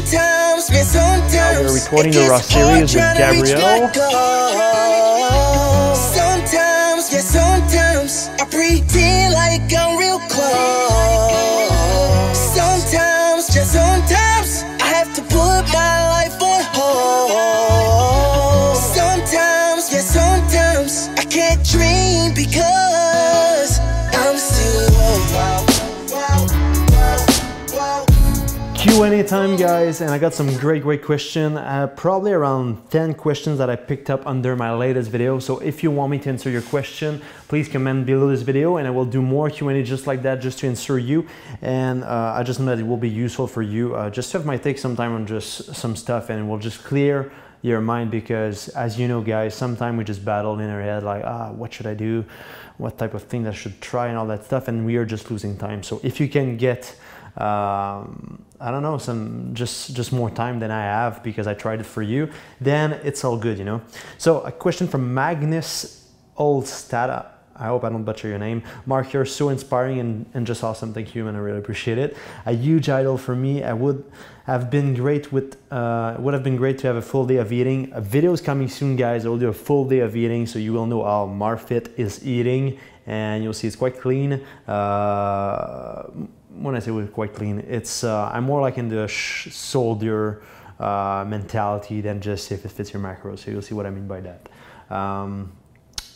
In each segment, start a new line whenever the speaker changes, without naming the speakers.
Sometimes, man, sometimes
we're recording the RawSeries with Gabrielle.
Sometimes, yeah, sometimes I pretend like I'm real close. Sometimes, just sometimes I have to put my life on hold. Sometimes, yeah, sometimes I can't dream because I'm still
Q&A time, guys, and I got some great question, probably around 10 questions that I picked up under my latest video. So if you want me to answer your question, please comment below this video and I will do more Q&A just like that, just to answer you. And I just know that it will be useful for you, just to have my take some time on just some stuff, and it will just clear your mind, because as you know, guys, sometimes we just battle in our head like, what should I do, what type of thing I should try and all that stuff, and we are just losing time. So if you can get I don't know, some just more time than I have because I tried it for you, then it's all good, you know. So a question from Magnus Olstad. I hope I don't butcher your name. Marc, you're so inspiring and just awesome. Thank you, and I really appreciate it. A huge idol for me. I would have been great to have a full day of eating. A video is coming soon, guys. I will do a full day of eating, so you will know how Marc Fitt is eating, and you'll see it's quite clean. When I say we're quite clean, it's I'm more like in the soldier mentality than just if it fits your macros. So you'll see what I mean by that.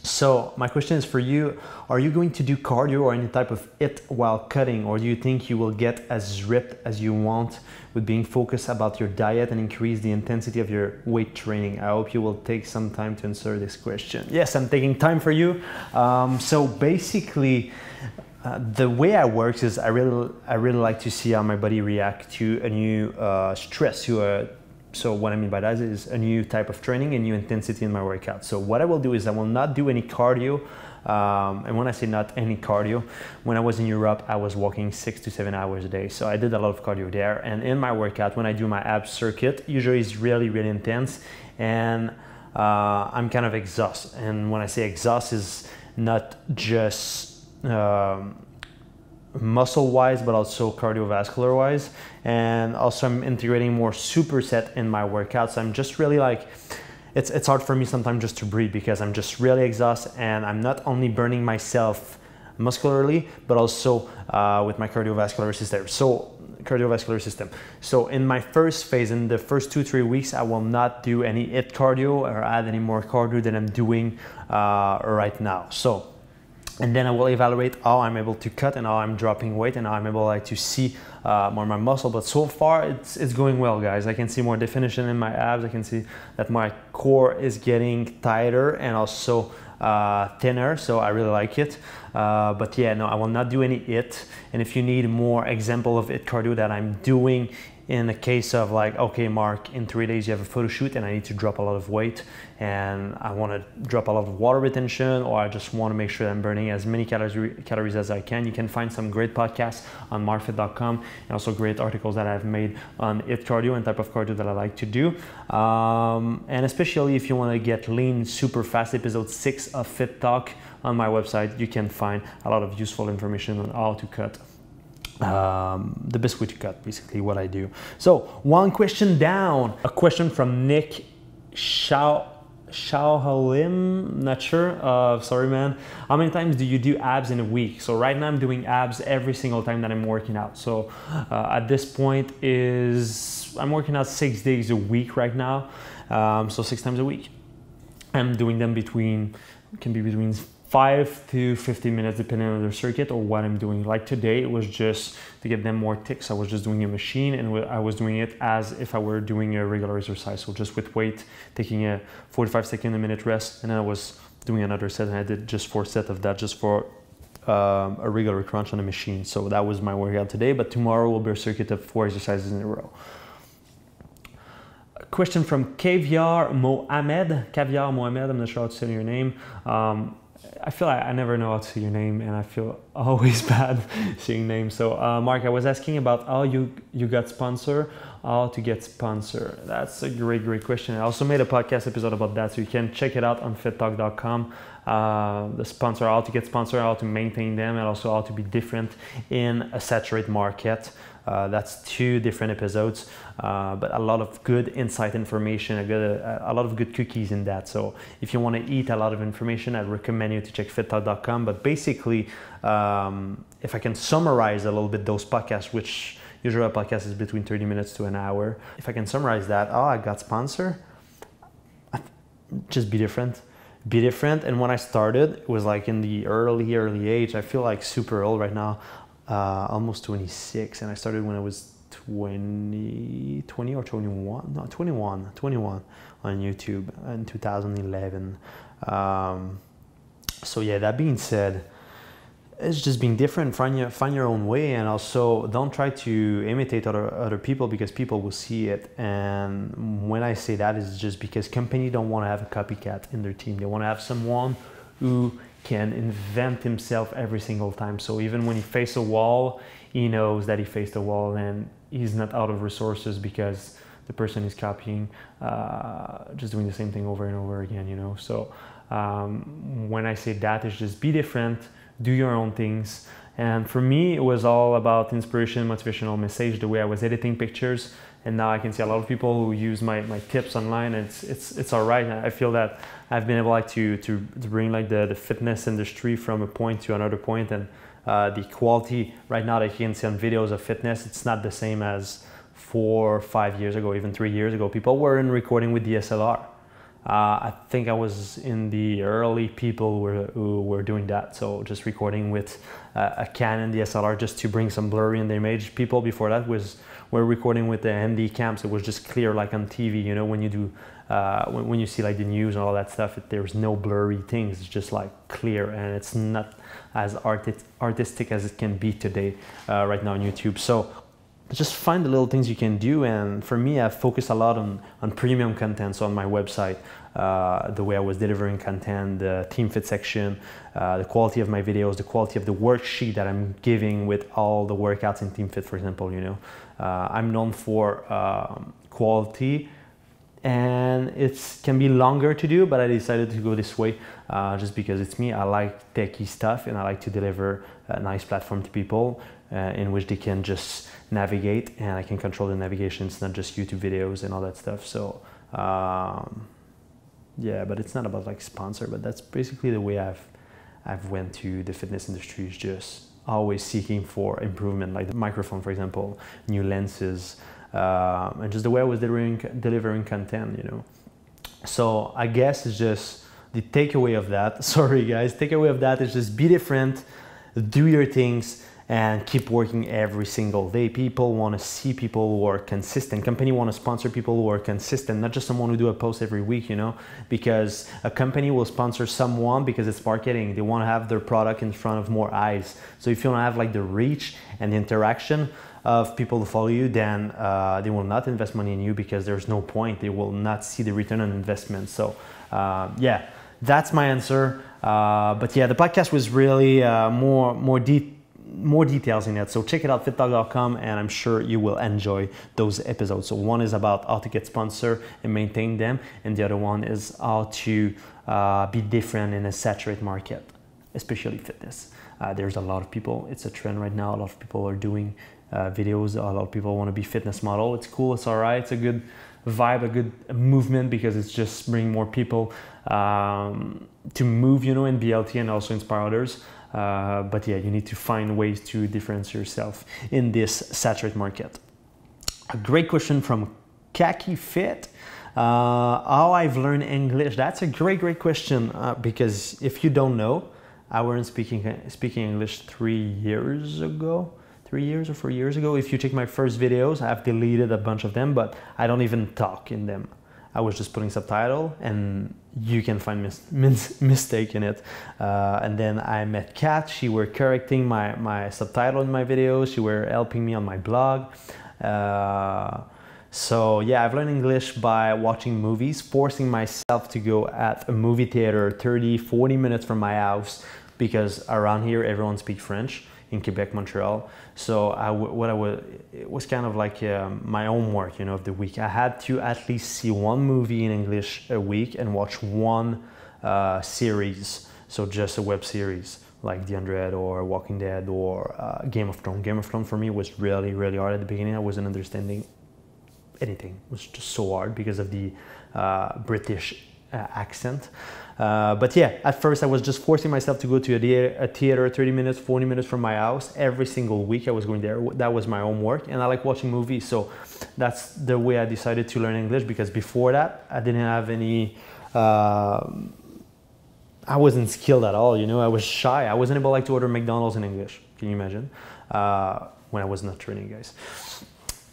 So my question is for you: are you going to do cardio or any type of HIIT while cutting, or do you think you will get as ripped as you want with being focused about your diet and increase the intensity of your weight training? I hope you will take some time to answer this question. Yes, I'm taking time for you. So basically, the way I work is I really like to see how my body react to a new stress. So what I mean by that is a new type of training, a new intensity in my workout. So what I will do is I will not do any cardio. And when I say not any cardio, when I was in Europe, I was walking 6 to 7 hours a day. So I did a lot of cardio there. And in my workout, when I do my abs circuit, usually it's really intense. And I'm kind of exhausted. And when I say exhaust, is not just muscle wise, but also cardiovascular wise. And also I'm integrating more superset in my workouts. So I'm just really like, it's hard for me sometimes just to breathe because I'm just really exhausted, and I'm not only burning myself muscularly, but also with my cardiovascular system. So in my first phase, in the first 2-3 weeks, I will not do any HIIT cardio or add any more cardio than I'm doing right now. So, and then I will evaluate how I'm able to cut and how I'm dropping weight and how I'm able to see more my muscle. But so far it's going well, guys. I can see more definition in my abs. I can see that my core is getting tighter and also thinner, so I really like it. But yeah, no, I will not do any HIIT. And if you need more example of HIIT cardio that I'm doing, in the case of like, okay, Marc, in 3 days you have a photo shoot and I need to drop a lot of weight and I want to drop a lot of water retention, or I just want to make sure that I'm burning as many calories as I can, you can find some great podcasts on marcfit.com and also great articles that I've made on HIIT cardio and type of cardio that I like to do. And especially if you want to get lean super fast, episode 6 of Fit Talk on my website, you can find a lot of useful information on how to cut. The best way to cut, basically what I do. So one question down, a question from Nick Shauhalim, not sure, sorry man. How many times do you do abs in a week? So right now I'm doing abs every single time that I'm working out. So at this point I'm working out 6 days a week right now. So 6 times a week. I'm doing them can be between 5 to 15 minutes depending on the circuit or what I'm doing. Like today, it was just to get them more ticks. I was just doing a machine and I was doing it as if I were doing a regular exercise. So just with weight, taking a 45-second, a minute rest, and then I was doing another set, and I did just 4 sets of that just for a regular crunch on the machine. So that was my workout today, but tomorrow will be a circuit of 4 exercises in a row. A question from Caviar Mohamed, I'm not sure how to say your name. I feel like I never know how to say your name, and I feel always bad saying names. So Marc, I was asking about how you got sponsored how to get sponsor? That's a great question. I also made a podcast episode about that, so you can check it out on fittalk.com. The sponsor, how to get sponsor, how to maintain them, and also how to be different in a saturated market. That's 2 different episodes, but a lot of good insight information, a lot of good cookies in that. So if you want to eat a lot of information, I'd recommend you to check fittalk.com. But basically, if I can summarize a little bit those podcasts, which usually a podcast is between 30 minutes to an hour. If I can summarize that, I got sponsor, just be different. Be different. And when I started, it was like in the early age. I feel like super old right now, almost 26. And I started when I was 20 or 21? No, 21 on YouTube in 2011. So yeah, that being said, it's just being different, find your own way, and also don't try to imitate other people, because people will see it. And when I say that, is just because companies don't want to have a copycat in their team. They want to have someone who can invent himself every single time. So even when he faces a wall, he knows that he faced a wall, and he's not out of resources because the person is copying, just doing the same thing over and over again, you know. So when I say that, it's just be different, do your own things. And for me, it was all about inspiration, motivational message, the way I was editing pictures. And now I can see a lot of people who use my tips online, and it's all right. I feel that I've been able like to bring like the fitness industry from a point to another point, and the quality right now that you can see on videos of fitness, it's not the same as 4 or 5 years ago, even 3 years ago. People weren't recording with DSLR. I think I was in the early people who were doing that. So just recording with a Canon DSLR just to bring some blurry in the image. People before that were recording with the ND cams. It was just clear, like on TV, you know, when you do, when you see like the news and all that stuff, there's no blurry things. It's just like clear, and it's not as artistic as it can be today, right now on YouTube. So just find the little things you can do. And for me, I've focused a lot on premium content. So on my website, the way I was delivering content, the Team Fit section, the quality of my videos, the quality of the worksheet that I'm giving with all the workouts in Team Fit, for example, you know. I'm known for quality, and it can be longer to do, but I decided to go this way just because it's me. I like techie stuff, and I like to deliver a nice platform to people in which they can just navigate, and I can control the navigation. It's not just YouTube videos and all that stuff. So yeah, but it's not about like sponsor, but that's basically the way I've went to the fitness industry, is just always seeking for improvement, like the microphone, for example, new lenses, and just the way I was delivering content, you know. So I guess it's just the takeaway of that. Sorry guys, takeaway of that is just be different, do your things, and keep working every single day. People want to see people who are consistent. Company want to sponsor people who are consistent, not just someone who do a post every week, you know, because a company will sponsor someone because it's marketing. They want to have their product in front of more eyes. So if you don't have like the reach and the interaction of people to follow you, then they will not invest money in you, because there's no point. They will not see the return on investment. So yeah, that's my answer. But yeah, the podcast was really more details in it, so check it out, fittalk.com, and I'm sure you will enjoy those episodes. So one is about how to get sponsor and maintain them, and the other one is how to be different in a saturated market, especially fitness. There's a lot of people, it's a trend right now, a lot of people are doing videos, a lot of people want to be fitness model. It's cool, it's all right, it's a good vibe, a good movement, because it's just bringing more people to move, you know, in BLT, and also inspire others. But yeah, you need to find ways to differentiate yourself in this saturated market. A great question from Fitt. How I've learned English. That's a great question, because if you don't know, I wasn't speaking English 3 years ago. 3 years or 4 years ago. If you check my first videos, I've deleted a bunch of them, but I don't even talk in them. I was just putting subtitle, and you can find mistake in it. And then I met Kat. She were correcting my subtitle in my videos. She were helping me on my blog. So yeah, I've learned English by watching movies, forcing myself to go at a movie theater 30, 40 minutes from my house, because around here everyone speaks French. in Quebec, Montreal. So it was kind of like my homework, you know, of the week. I had to at least see one movie in English a week and watch one series, so just a web series like The Undead or Walking Dead or Game of Thrones. Game of Thrones for me was really, really hard at the beginning. I wasn't understanding anything. It was just so hard because of the British accent. But yeah, at first I was just forcing myself to go to a theater 30 minutes, 40 minutes from my house. Every single week I was going there. That was my homework, and I like watching movies. So that's the way I decided to learn English, because before that I didn't have any I wasn't skilled at all, you know. I was shy. I wasn't able like to order McDonald's in English. Can you imagine? When I was not training, guys.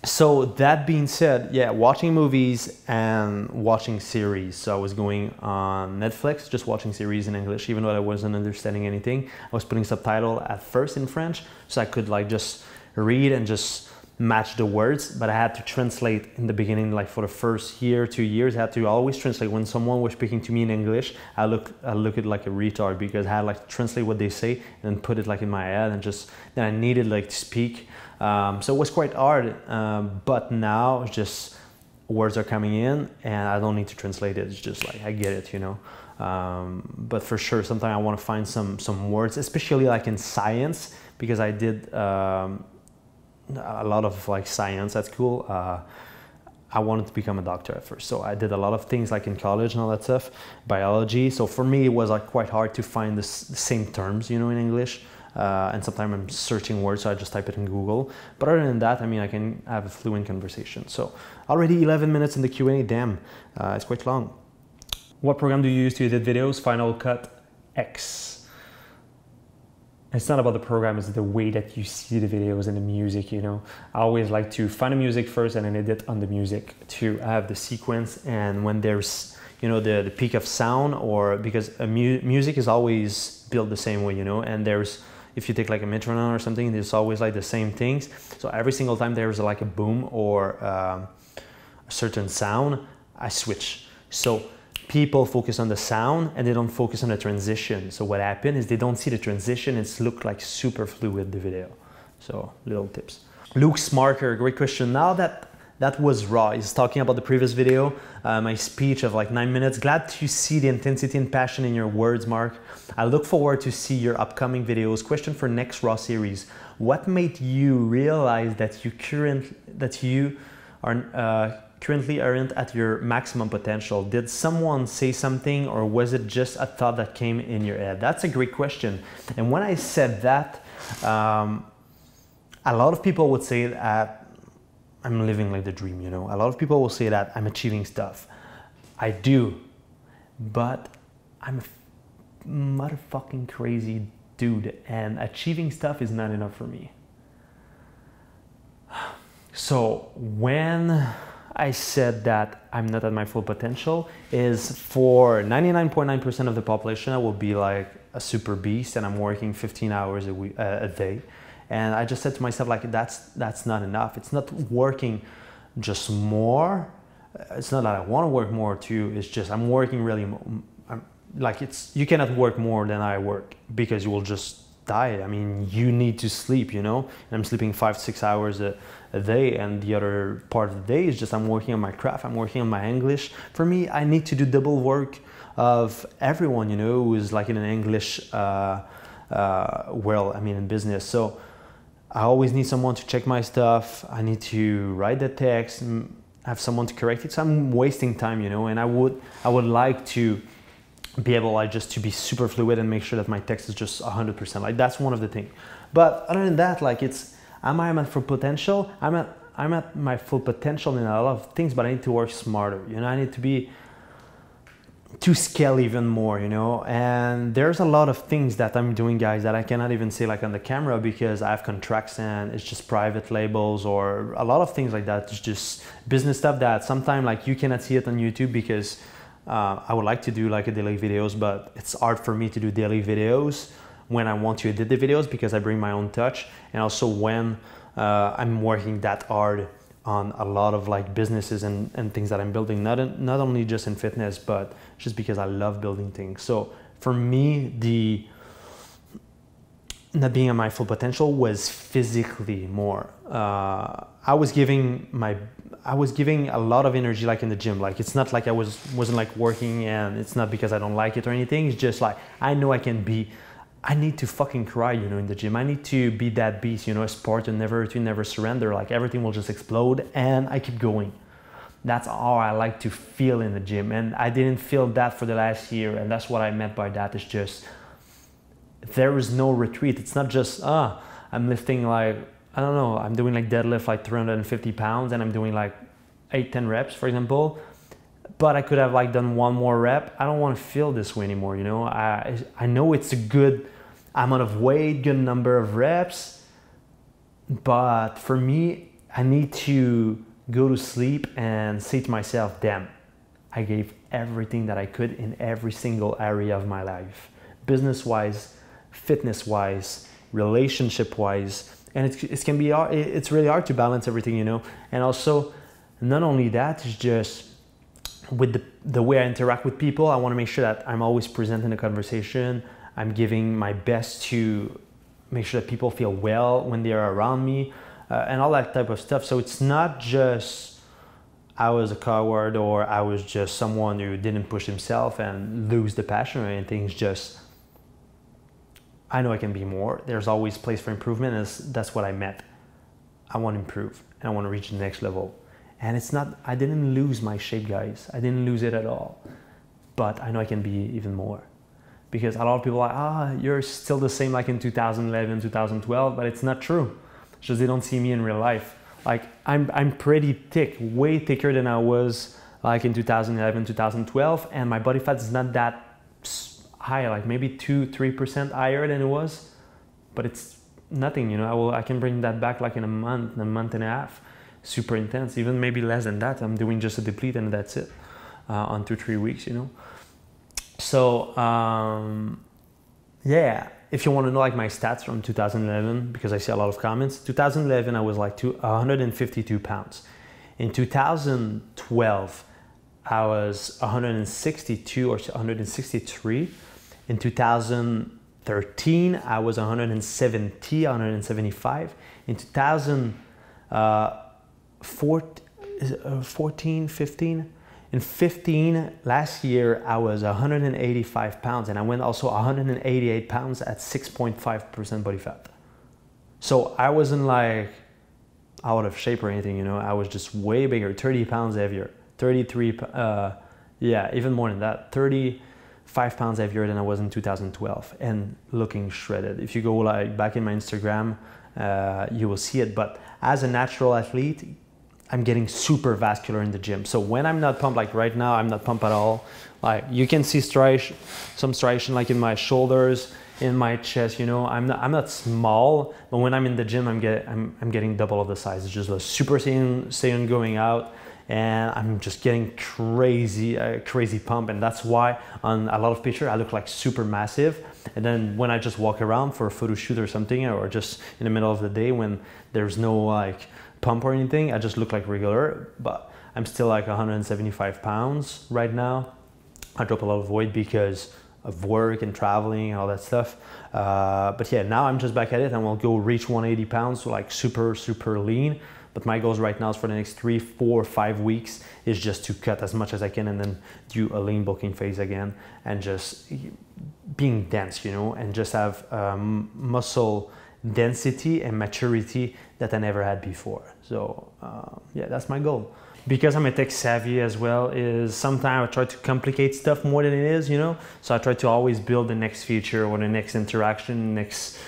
So that being said, yeah, watching movies and watching series. So I was going on Netflix, just watching series in English, even though I wasn't understanding anything. I was putting subtitle at first in French, so I could like just read and just match the words, but I had to translate in the beginning, like for the first year, 2 years, I had to always translate. When someone was speaking to me in English, I look at like a retard, because I had like to translate what they say and then put it like in my head, and just then I needed like to speak. So it was quite hard, but now it's just words are coming in and I don't need to translate it. It's just like I get it, you know. But for sure, sometimes I want to find some words, especially like in science, because I did a lot of like science at school. I wanted to become a doctor at first, so I did a lot of things like in college and all that stuff, biology. So for me, it was like quite hard to find the same terms, you know, in English. And sometimes I'm searching words, so I just type it in Google. But other than that, I mean, I can have a fluent conversation. So already 11 minutes in the Q&A, damn, it's quite long. What program do you use to edit videos? Final Cut X. It's not about the program, it's the way that you see the videos and the music, you know. I always like to find the music first and then edit on the music to have the sequence. And when there's, you know, the peak of sound, or because music is always built the same way, you know, and there's, if you take like a metronome or something, there's always like the same things. So every single time there's like a boom or a certain sound, I switch. So people focus on the sound and they don't focus on the transition. So what happened is they don't see the transition. It's look like super fluid, the video. So little tips. Luke Smarker, great question. Now that was raw. He's talking about the previous video, my speech of like 9 minutes. Glad to see the intensity and passion in your words, Marc. I look forward to see your upcoming videos. Question for next Raw series. What made you realize that you currently aren't at your maximum potential? Did someone say something, or was it just a thought that came in your head? That's a great question. And when I said that, a lot of people would say that I'm living like the dream, you know. A lot of people will say that I'm achieving stuff. I do, but I'm a motherfucking crazy dude, and achieving stuff is not enough for me. So when I said that I'm not at my full potential, is for 99.9% of the population, I will be like a super beast and I'm working 15 hours a day. And I just said to myself, like, that's not enough. It's not working just more. It's not that I want to work more too. It's just I'm working really, you cannot work more than I work, because you will just die. I mean, you need to sleep, you know, and I'm sleeping 5-6 hours a day, and the other part of the day is just I'm working on my craft, I'm working on my English. For me, I need to do double work of everyone, you know, who is like in an English world, I mean in business. So I always need someone to check my stuff. I need to write the text, have someone to correct it. So I'm wasting time, you know, and I would like to be able like just to be super fluid and make sure that my text is just 100%. Like that's one of the things. But other than that, like am I at full potential? I'm at my full potential in a lot of things, but I need to work smarter. You know, I need to scale even more, you know. And there's a lot of things that I'm doing, guys, that I cannot even say like on the camera, because I have contracts and it's just private labels, or a lot of things like that. It's just business stuff that sometimes like you cannot see it on YouTube, because I would like to do like a daily videos, but it's hard for me to do daily videos when I want to edit the videos, because I bring my own touch. And also when I'm working that hard on a lot of like businesses and things that I'm building, not only just in fitness, but just because I love building things. So for me, not being at my full potential was physically more. I was giving a lot of energy like in the gym. Like it's not like I wasn't like working, and it's not because I don't like it or anything. It's just like I know I need to fucking cry, you know, in the gym. I need to be that beast, you know, a sport to never surrender. Like everything will just explode and I keep going. That's how I like to feel in the gym. And I didn't feel that for the last year. And that's what I meant by that. It's just, there is no retreat. It's not just, I'm lifting like, I don't know, I'm doing like deadlift like 350 pounds and I'm doing like 8-10 reps, for example. But I could have like done one more rep. I don't want to feel this way anymore, you know. I know it's a good amount of weight, good number of reps, but for me, I need to go to sleep and say to myself, damn, I gave everything that I could in every single area of my life, business-wise, fitness-wise, relationship-wise, and it's really hard to balance everything, you know. And also, not only that, it's just with the way I interact with people, I want to make sure that I'm always present in the conversation. I'm giving my best to make sure that people feel well when they are around me, and all that type of stuff. So it's not just I was a coward or I was just someone who didn't push himself and lose the passion or anything. It's just, I know I can be more. There's always place for improvement, and that's what I meant. I want to improve and I want to reach the next level. And it's not, I didn't lose my shape, guys. I didn't lose it at all. But I know I can be even more. Because a lot of people are like, you're still the same like in 2011, 2012, but it's not true. It's just they don't see me in real life. Like I'm pretty thick, way thicker than I was like in 2011, 2012, and my body fat is not that high, like maybe 2-3% higher than it was, but it's nothing, you know. I can bring that back like in a month and a half. Super intense, even maybe less than that. I'm doing just a deplete and that's it on 2-3 weeks, you know. So yeah, if you want to know like my stats from 2011, because I see a lot of comments, 2011 I was like 152 pounds. In 2012 I was 162 or 163. In 2013 I was 175. In 2014, 15. In 15, last year, I was 185 pounds and I went also 188 pounds at 6.5% body fat. So I wasn't like out of shape or anything, you know. I was just way bigger, 30 pounds heavier, 33, yeah, even more than that, 35 pounds heavier than I was in 2012 and looking shredded. If you go like back in my Instagram, you will see it. But as a natural athlete, I'm getting super vascular in the gym. So when I'm not pumped, like right now, I'm not pumped at all. Like you can see some striation like in my shoulders, in my chest, you know. I'm not small, but when I'm in the gym, I'm getting double of the size. It's just a super saiyan going out, and I'm just getting crazy pump. And that's why on a lot of pictures, I look like super massive. And then when I just walk around for a photo shoot or something, or just in the middle of the day when there's no like pump or anything, I just look like regular, but I'm still like 175 pounds right now. I dropped a lot of weight because of work and traveling and all that stuff. But yeah, now I'm just back at it and we'll go reach 180 pounds, so like super lean. But my goals right now is for the next 3, 4, 5 weeks is just to cut as much as I can and then do a lean bulking phase again and just being dense, you know, and just have muscle density and maturity that I never had before. So yeah, that's my goal. Because I'm a tech savvy as well, is sometimes I try to complicate stuff more than it is, you know. So I try to always build the next feature or the next interaction, next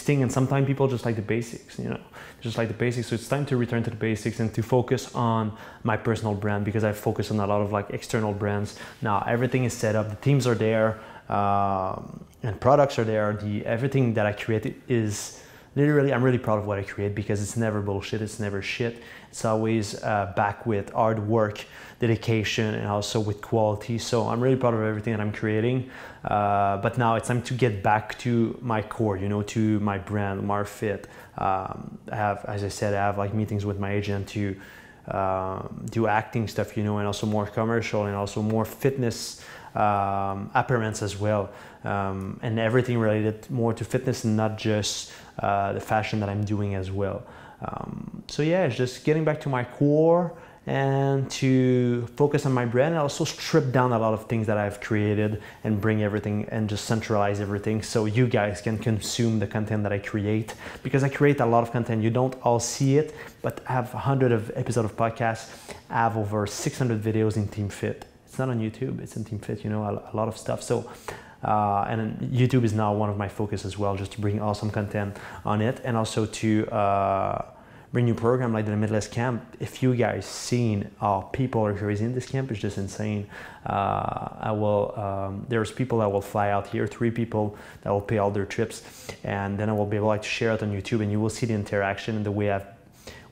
thing, and sometimes people just like the basics, you know, just like the basics. So it's time to return to the basics and to focus on my personal brand, because I focus on a lot of like external brands. Now everything is set up, the teams are there, and products are there. Everything that I create is literally, I'm really proud of what I create because it's never bullshit, it's never shit. It's always back with hard work, dedication, and also with quality. So I'm really proud of everything that I'm creating. But now it's time to get back to my core, you know, to my brand, Marc Fitt. As I said, I have like meetings with my agent to do acting stuff, you know, and also more commercial and also more fitness appearance as well, and everything related more to fitness, and not just the fashion that I'm doing as well. So yeah, it's just getting back to my core and to focus on my brand, and also strip down a lot of things that I've created and bring everything and just centralize everything so you guys can consume the content that I create, because I create a lot of content. You don't all see it, but I have 100 of episodes of podcasts. I have over 600 videos in Team Fitt. It's not on YouTube, it's in Team Fitt, you know, a lot of stuff. So and YouTube is now one of my focus as well, just to bring awesome content on it, and also to bring new program like the Limitless Camp. If you guys seen people are crazy in this camp, it's just insane. There's people that will fly out here, 3 people that will pay all their trips, and then I will be able to share it on YouTube, and you will see the interaction and the way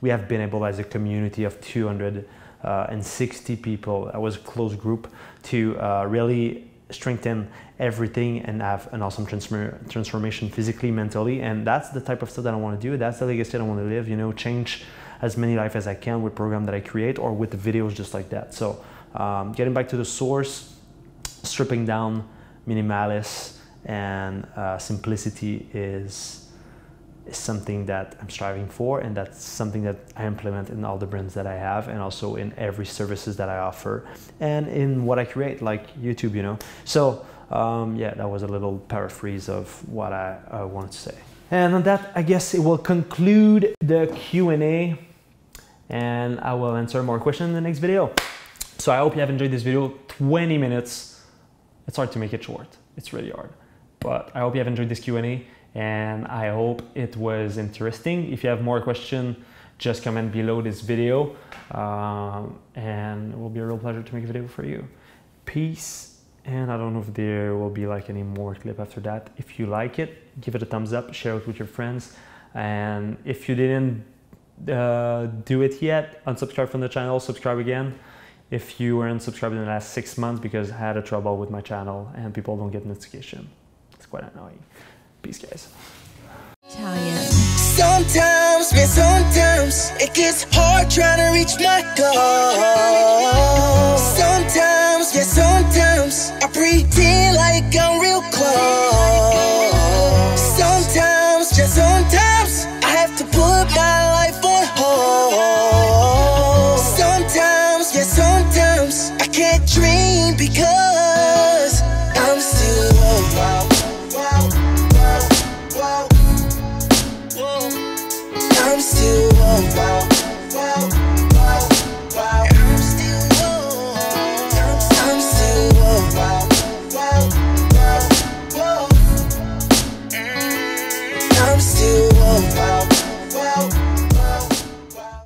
we have been able as a community of 260 people. That was a close group to really strengthen everything and have an awesome transformation physically, mentally, and that's the type of stuff that I want to do. That's the legacy that I want to live, you know, change as many lives as I can with program that I create or with the videos just like that. So getting back to the source, stripping down, minimalist, and simplicity is something that I'm striving for, and that's something that I implement in all the brands that I have, and also in every services that I offer, and in what I create, like YouTube, you know. So yeah, that was a little paraphrase of what I wanted to say. And on that, I guess it will conclude the Q&A, and I will answer more questions in the next video. So I hope you have enjoyed this video. 20 minutes. It's hard to make it short. It's really hard. But I hope you have enjoyed this Q&A, and I hope it was interesting. If you have more questions, just comment below this video, and it will be a real pleasure to make a video for you. Peace, and I don't know if there will be like any more clip after that. If you like it, give it a thumbs up, share it with your friends, and if you didn't do it yet, unsubscribe from the channel, subscribe again. If you weren't subscribed in the last 6 months, because I had a trouble with my channel and people don't get notification. It's quite annoying. Peace, guys.
Sometimes, man, sometimes it gets hard trying to reach my goal. Sometimes, yeah, sometimes I pretend like I'm real close. Sometimes, just sometimes I have to put my